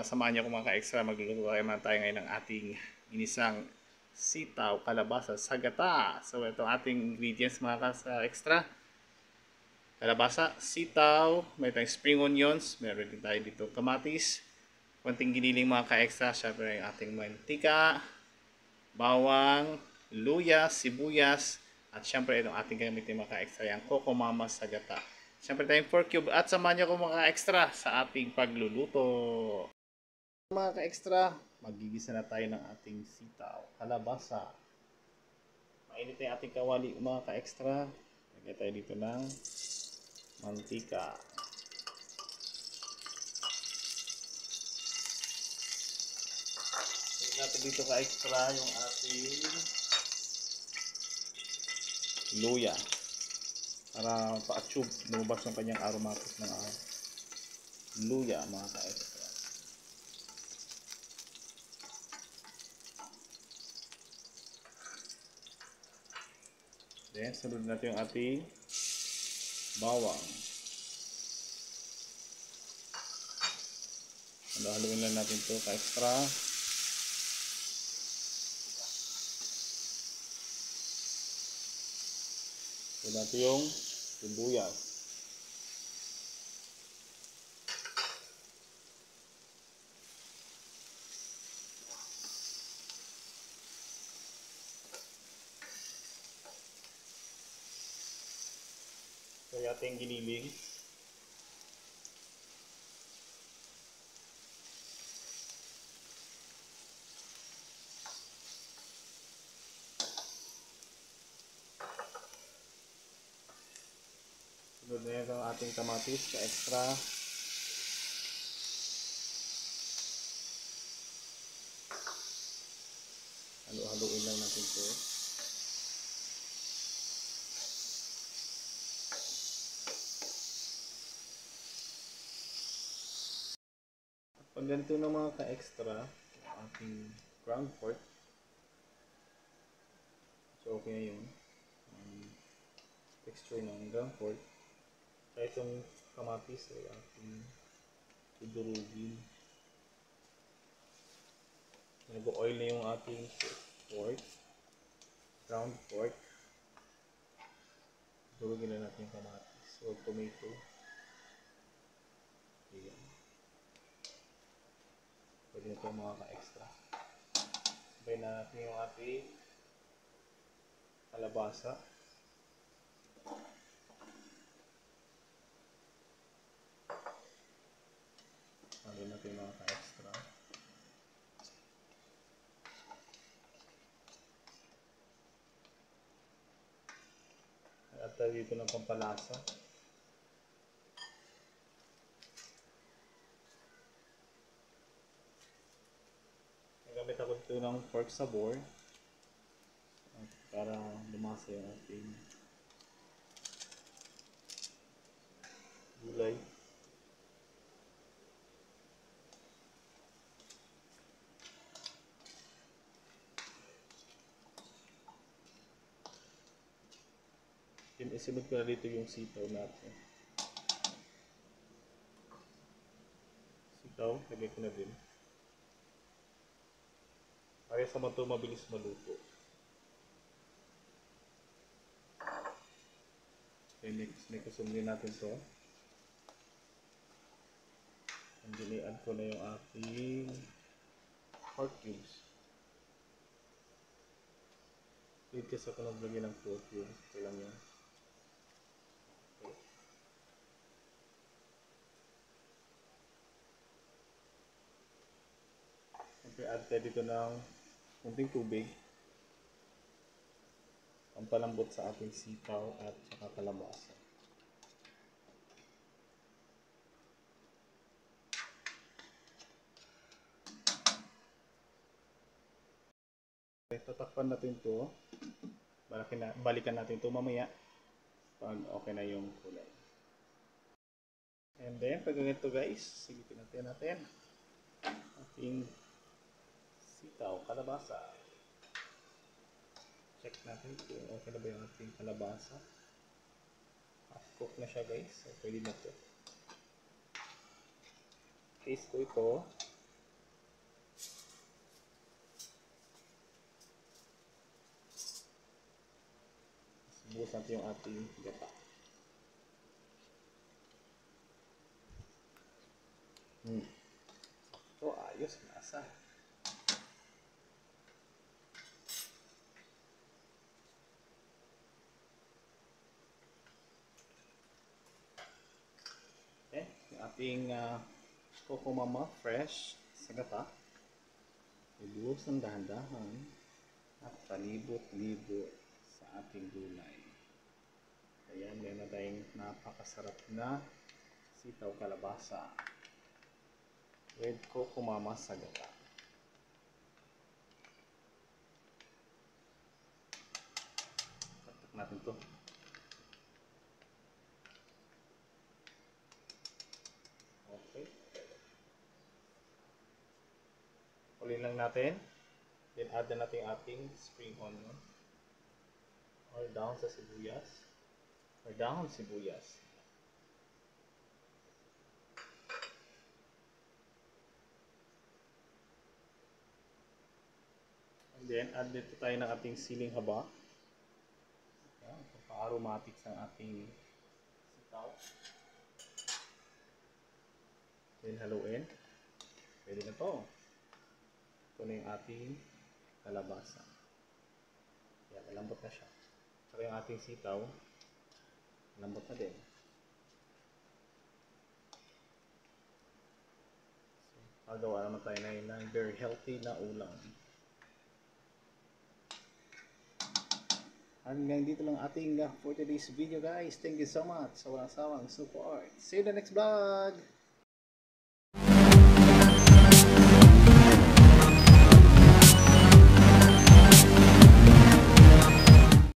samahan niyo ko mga ka-extra. Magluluto tayo ngayon ng ating ginisang sitaw, kalabasa, sagata. So ito ating ingredients mga ka-extra. Kalabasa, sitaw, may tayong spring onions, meron din tayo dito kamatis, konting giniling mga ka-extra, syempre yung ating mantika, bawang, luya, sibuyas, at syempre itong ating gamitin mga ka-extra, yung Coco Mama sagata. Syempre tayong 4 cube at samahan niyo ko mga ka-extra sa ating pagluluto. Mga ka-extra, magigisa na tayo ng ating sitaw, kalabasa. Mainit na yung ating kawali mga ka-extra. Lagay tayo dito ng mantika. Lagay natin dito ka-extra yung ating luya. Para pa-achieve lumabas yung kanyang aromatic ng luya mga ka-extra. Then, sunod natin yung ating bawang. Haluin lang natin ito ka-extra. Sunod natin yung sibuyas. So, yung ating giniling. Sunod na yung ating kamatis ka-extra. Haluin lang natin ito. Pag ganito ng mga ka-extra, ating ground pork, so okay na yun. Texture ng ground pork. Kaya itong kamatis ay ating idurugin. Nag-oil na yung ating pork, ground pork. Idurugin na natin yung kamatis o tomato. Ayan. Pwede na ito mga ka-extra. Sabay na natin yung ating kalabasa. Sabay natin mga ka-extra. At tayo dito ng pampalasa. Nagamit ako dito ng pork sabor para lumasa yung ating gulay. Isunod ko na dito yung sitaw natin. Sitaw, lagay ko na din. Para sa mga ito mabilis maluto. Okay, next sundin natin ito. And then i-add ko na yung ating pork cubes. Dito sa ko naglagay ng pork cubes. Okay lang yan. Okay, add tayo dito ng kunting tubig. Ang palambot sa ating sitaw at saka kalabasa. Okay, tatakpan natin ito. Balikan natin ito mamaya pag okay na yung kulay. And then, pag ganito guys, silipin natin ating sitaw, kalabasa. Check natin kung okay na ba yung ating kalabasa. Half cook na siya guys, so pwede na ito. Taste ko ito. ubos natin yung ating gata. Ito, ayos, nasa. Okay, yung ating Coco Mama fresh sa gata. Ibuhos ng dahan-dahan at palibot-libot sa ating gulay. Ayan, meron na tayong napakasarap na sitaw kalabasa with Coco Mama sa gata. Tatak natin to. Okay. Ulin lang natin. Then add na natin ating spring onion. Or down sa sibuyas. Or down sibuyas. And then add dito tayo ng ating siling haba. Ayan, pa-aromatic sa ating sitaw. Then haluin. Pwede na to. Ito na yung ating kalabasa. Yan, malambot na siya. Saka yung ating sitaw, malambot na din. So, pagawa naman tayo ng very healthy na ulam. Hanggang dito lang ating for today's video guys. Thank you so much sa walang sawang support. See you in the next vlog!